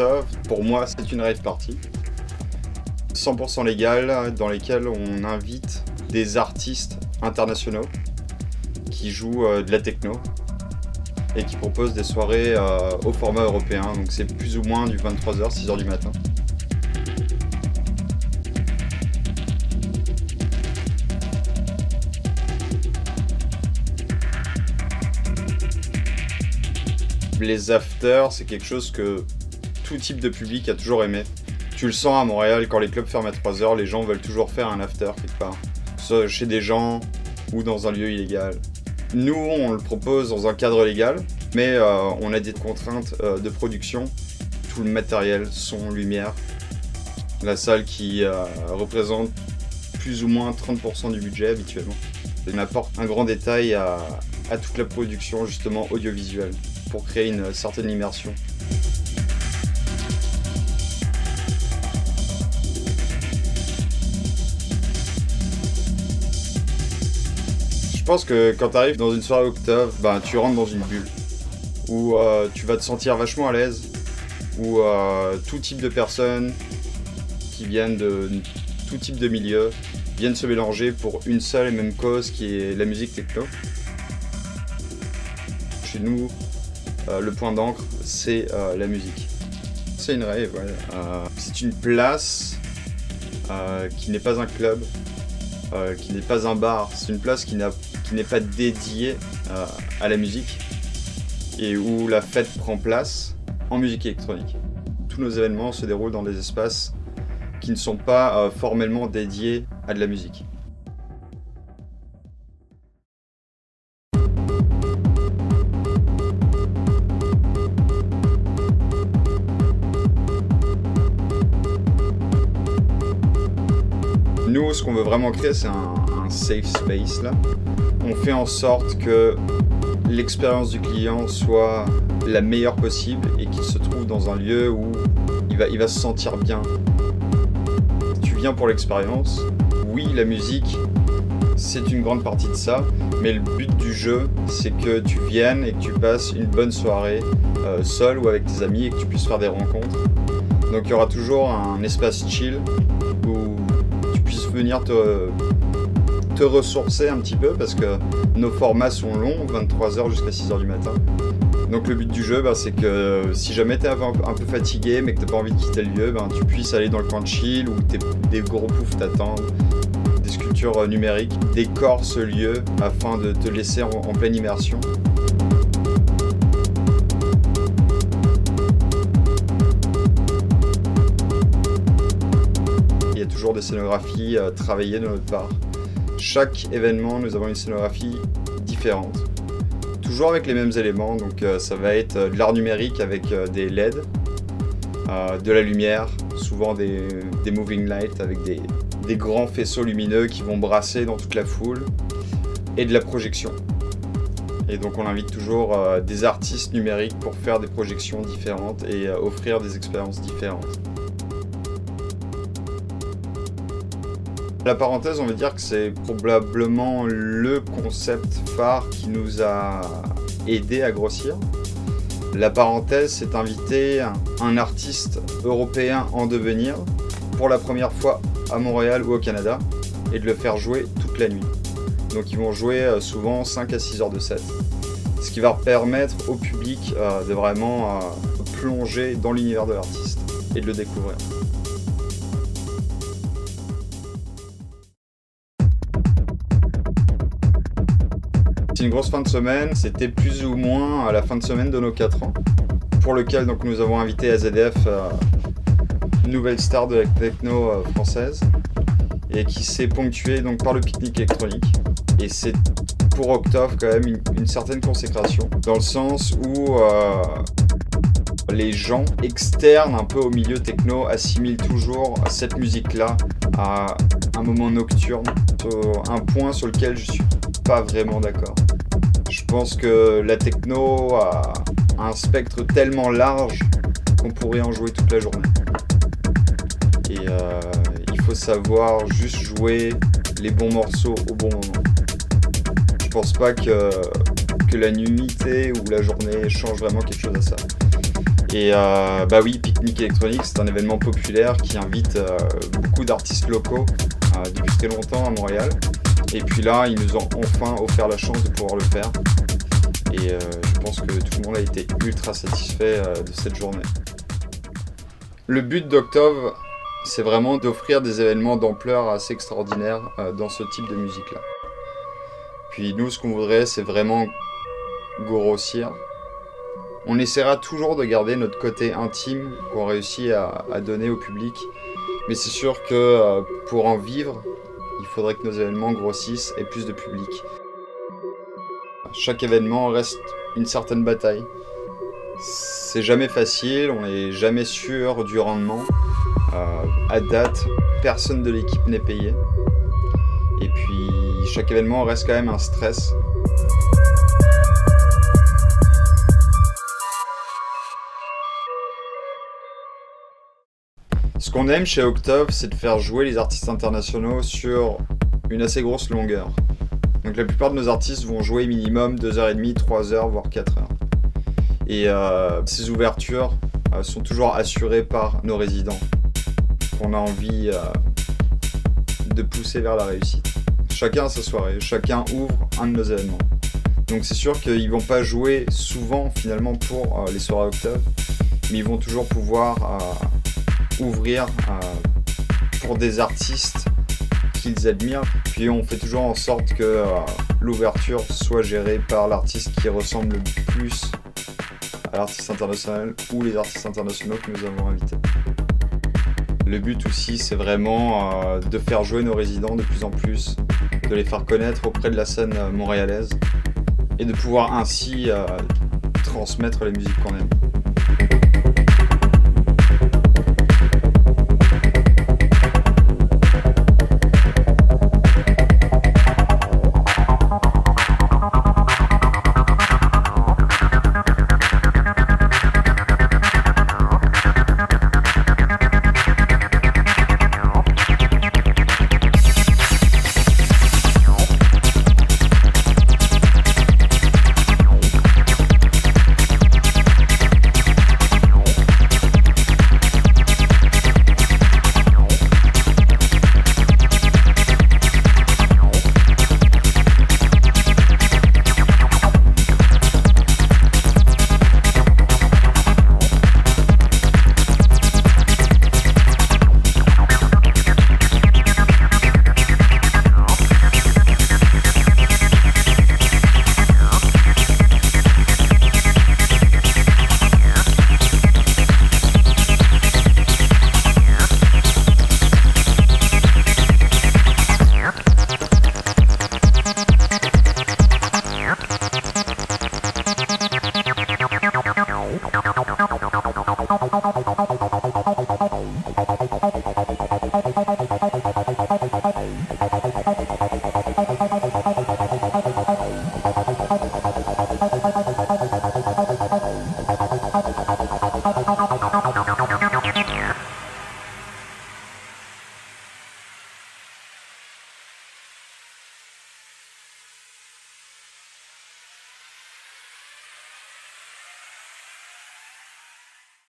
Octave, pour moi, c'est une rave party 100% légale dans lesquelles on invite des artistes internationaux qui jouent de la techno et qui proposent des soirées au format européen. Donc c'est plus ou moins du 23h, 6h du matin. Les afters, c'est quelque chose que tout type de public a toujours aimé. Tu le sens à Montréal, quand les clubs ferment à 3h, les gens veulent toujours faire un after quelque part. Soit chez des gens ou dans un lieu illégal. Nous, on le propose dans un cadre légal, mais on a des contraintes de production. Tout le matériel, son, lumière. La salle qui représente plus ou moins 30% du budget habituellement. On apporte un grand détail à toute la production justement audiovisuelle pour créer une certaine immersion. Je pense que quand tu arrives dans une soirée Octave, tu rentres dans une bulle où tu vas te sentir vachement à l'aise, où tout type de personnes qui viennent de tout type de milieu viennent se mélanger pour une seule et même cause qui est la musique techno. Chez nous, le point d'encre, c'est la musique. C'est une rave, ouais. C'est une place qui n'est pas un club, qui n'est pas un bar. C'est une place qui n'est pas dédiée à la musique et où la fête prend place en musique électronique. Tous nos événements se déroulent dans des espaces qui ne sont pas formellement dédiés à de la musique. Nous, ce qu'on veut vraiment créer, c'est un safe space là. On fait en sorte que l'expérience du client soit la meilleure possible et qu'il se trouve dans un lieu où il va se sentir bien. Tu viens pour l'expérience. Oui, la musique, c'est une grande partie de ça, mais le but du jeu, c'est que tu viennes et que tu passes une bonne soirée seul ou avec tes amis et que tu puisses faire des rencontres. Donc il y aura toujours un espace chill où tu puisses venir te ressourcer un petit peu parce que nos formats sont longs, 23h jusqu'à 6h du matin. Donc le but du jeu, c'est que si jamais t'es un peu fatigué mais que t'as pas envie de quitter le lieu, tu puisses aller dans le coin de chill où des gros poufs t'attendent, des sculptures numériques décorent ce lieu afin de te laisser en pleine immersion. Il y a toujours des scénographies travaillées de notre part. Chaque événement, nous avons une scénographie différente. Toujours avec les mêmes éléments, donc ça va être de l'art numérique avec des LED, de la lumière, souvent des moving lights avec des grands faisceaux lumineux qui vont brasser dans toute la foule, et de la projection. Et donc on invite toujours des artistes numériques pour faire des projections différentes et offrir des expériences différentes. La parenthèse, on veut dire que c'est probablement le concept phare qui nous a aidé à grossir. La parenthèse, c'est inviter un artiste européen en devenir pour la première fois à Montréal ou au Canada et de le faire jouer toute la nuit. Donc ils vont jouer souvent 5 à 6 heures de set. Ce qui va permettre au public de vraiment plonger dans l'univers de l'artiste et de le découvrir. C'est une grosse fin de semaine, c'était plus ou moins à la fin de semaine de nos 4 ans, pour lequel donc, nous avons invité AZF, nouvelle star de la techno française, et qui s'est ponctué donc, par le pique-nique électronique. Et c'est pour Octave quand même une certaine consécration, dans le sens où les gens externes un peu au milieu techno assimilent toujours cette musique-là à un moment nocturne, un point sur lequel je suis pas vraiment d'accord. Je pense que la techno a un spectre tellement large qu'on pourrait en jouer toute la journée. Et il faut savoir juste jouer les bons morceaux au bon moment. Je pense pas que la nuitée ou la journée change vraiment quelque chose à ça. Et bah oui, Picnic électronique, c'est un événement populaire qui invite beaucoup d'artistes locaux depuis très longtemps à Montréal. Et puis là, ils nous ont enfin offert la chance de pouvoir le faire. Et je pense que tout le monde a été ultra satisfait de cette journée. Le but d'Octove, c'est vraiment d'offrir des événements d'ampleur assez extraordinaire dans ce type de musique-là. Puis nous, ce qu'on voudrait, c'est vraiment grossir. On essaiera toujours de garder notre côté intime qu'on réussit à donner au public. Mais c'est sûr que pour en vivre, il faudrait que nos événements grossissent et plus de public. Chaque événement reste une certaine bataille. C'est jamais facile, on n'est jamais sûr du rendement. À date, personne de l'équipe n'est payé. Et puis, chaque événement reste quand même un stress. Ce qu'on aime chez Octove, c'est de faire jouer les artistes internationaux sur une assez grosse longueur. Donc la plupart de nos artistes vont jouer minimum 2h30, 3h, voire 4h. Et ces ouvertures sont toujours assurées par nos résidents, qu'on a envie de pousser vers la réussite. Chacun a sa soirée, chacun ouvre un de nos événements. Donc c'est sûr qu'ils ne vont pas jouer souvent finalement pour les soirées Octove, mais ils vont toujours pouvoir ouvrir pour des artistes qu'ils admirent. Puis on fait toujours en sorte que l'ouverture soit gérée par l'artiste qui ressemble le plus à l'artiste international ou les artistes internationaux que nous avons invités. Le but aussi, c'est vraiment de faire jouer nos résidents de plus en plus, de les faire connaître auprès de la scène montréalaise et de pouvoir ainsi transmettre les musiques qu'on aime.